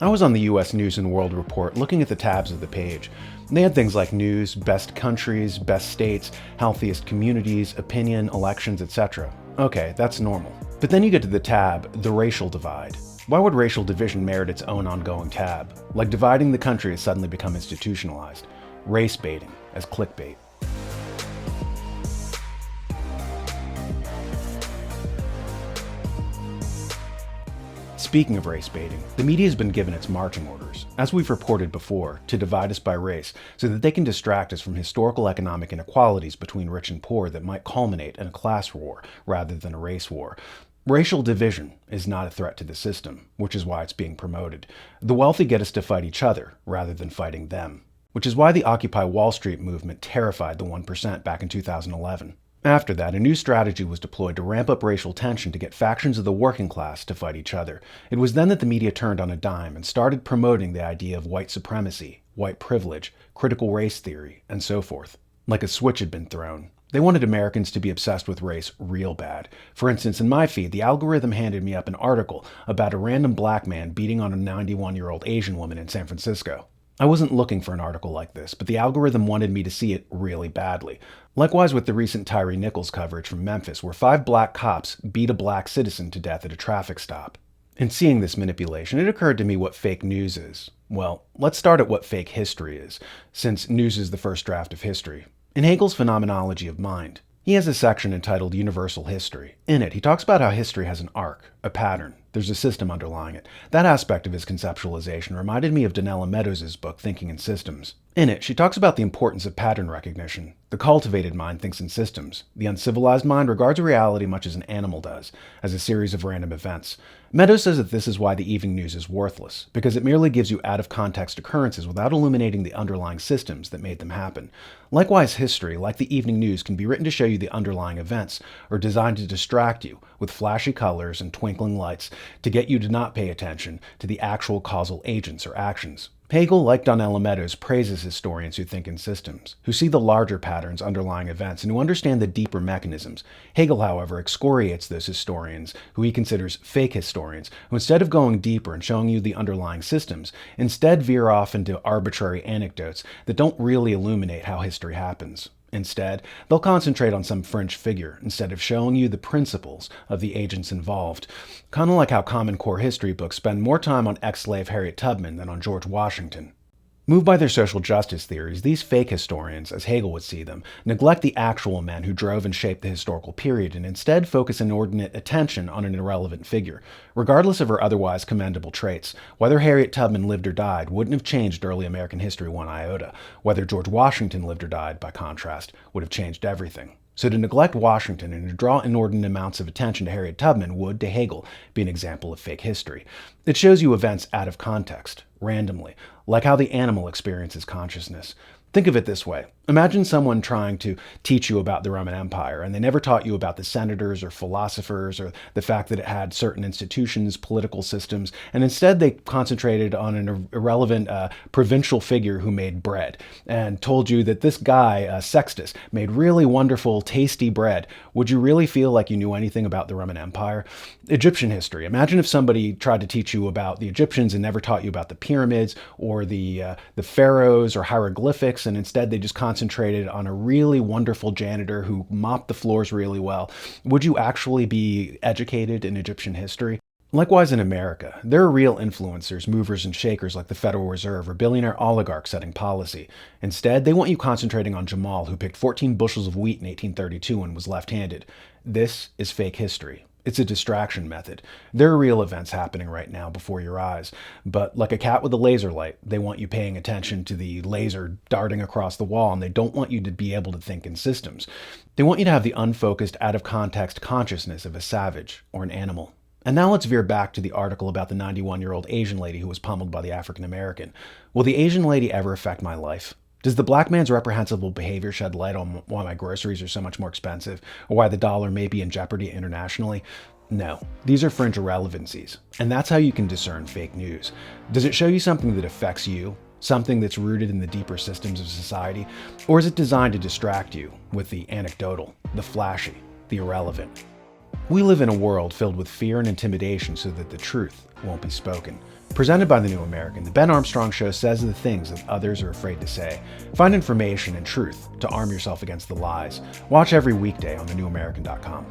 I was on the US News and World Report looking at the tabs of the page. They had things like news, best countries, best states, healthiest communities, opinion, elections, etc. Okay, that's normal. But then you get to the tab, the racial divide. Why would racial division merit its own ongoing tab? Like dividing the country has suddenly become institutionalized. Race baiting as clickbait. Speaking of race baiting, the media has been given its marching orders, as we've reported before, to divide us by race so that they can distract us from historical economic inequalities between rich and poor that might culminate in a class war rather than a race war. Racial division is not a threat to the system, which is why it's being promoted. The wealthy get us to fight each other rather than fighting them, which is why the Occupy Wall Street movement terrified the 1% back in 2011. After that, a new strategy was deployed to ramp up racial tension to get factions of the working class to fight each other. It was then that the media turned on a dime and started promoting the idea of white supremacy, white privilege, critical race theory, and so forth. Like a switch had been thrown. They wanted Americans to be obsessed with race real bad. For instance, in my feed, the algorithm handed me up an article about a random black man beating on a 91-year-old Asian woman in San Francisco. I wasn't looking for an article like this, but the algorithm wanted me to see it really badly. Likewise with the recent Tyree Nichols coverage from Memphis, where 5 black cops beat a black citizen to death at a traffic stop. In seeing this manipulation, it occurred to me what fake news is. Well, let's start at what fake history is, since news is the first draft of history. In Hegel's Phenomenology of Mind, he has a section entitled Universal History. In it, he talks about how history has an arc, a pattern. There's a system underlying it. That aspect of his conceptualization reminded me of Donella Meadows' book, Thinking in Systems. In it, she talks about the importance of pattern recognition. The cultivated mind thinks in systems. The uncivilized mind regards reality much as an animal does, as a series of random events. Meadows says that this is why the evening news is worthless, because it merely gives you out-of-context occurrences without illuminating the underlying systems that made them happen. Likewise, history, like the evening news, can be written to show you the underlying events, or designed to distract you with flashy colors and twinkling lights to get you to not pay attention to the actual causal agents or actions. Hegel, like Donella Meadows, praises historians who think in systems, who see the larger patterns underlying events, and who understand the deeper mechanisms. Hegel, however, excoriates those historians, who he considers fake historians, who instead of going deeper and showing you the underlying systems, instead veer off into arbitrary anecdotes that don't really illuminate how history happens. Instead, they'll concentrate on some fringe figure instead of showing you the principles of the agents involved. Kind of like how Common Core history books spend more time on ex-slave Harriet Tubman than on George Washington. Moved by their social justice theories, these fake historians, as Hegel would see them, neglect the actual men who drove and shaped the historical period and instead focus inordinate attention on an irrelevant figure. Regardless of her otherwise commendable traits, whether Harriet Tubman lived or died wouldn't have changed early American history one iota. Whether George Washington lived or died, by contrast, would have changed everything. So to neglect Washington and to draw inordinate amounts of attention to Harriet Tubman would, to Hegel, be an example of fake history. It shows you events out of context, randomly, like how the animal experiences consciousness. Think of it this way. Imagine someone trying to teach you about the Roman Empire, and they never taught you about the senators or philosophers or the fact that it had certain institutions, political systems, and instead they concentrated on an irrelevant provincial figure who made bread and told you that this guy, Sextus, made really wonderful, tasty bread. Would you really feel like you knew anything about the Roman Empire? Egyptian history. Imagine if somebody tried to teach you about the Egyptians and never taught you about the pyramids or the pharaohs or hieroglyphics, and instead they just concentrated on a really wonderful janitor who mopped the floors really well. Would you actually be educated in Egyptian history? Likewise in America, there are real influencers, movers and shakers like the Federal Reserve or billionaire oligarchs setting policy. Instead, they want you concentrating on Jamal, who picked 14 bushels of wheat in 1832 and was left-handed. This is fake history. It's a distraction method. There are real events happening right now before your eyes, but like a cat with a laser light, they want you paying attention to the laser darting across the wall, and they don't want you to be able to think in systems. They want you to have the unfocused, out-of-context consciousness of a savage or an animal. And now let's veer back to the article about the 91-year-old Asian lady who was pummeled by the African American. Will the Asian lady ever affect my life? Does the black man's reprehensible behavior shed light on why my groceries are so much more expensive, or why the dollar may be in jeopardy internationally? No, these are fringe irrelevancies, and that's how you can discern fake news. Does it show you something that affects you, something that's rooted in the deeper systems of society, or is it designed to distract you with the anecdotal, the flashy, the irrelevant? We live in a world filled with fear and intimidation so that the truth won't be spoken. Presented by The New American, The Ben Armstrong Show says the things that others are afraid to say. Find information and truth to arm yourself against the lies. Watch every weekday on thenewamerican.com.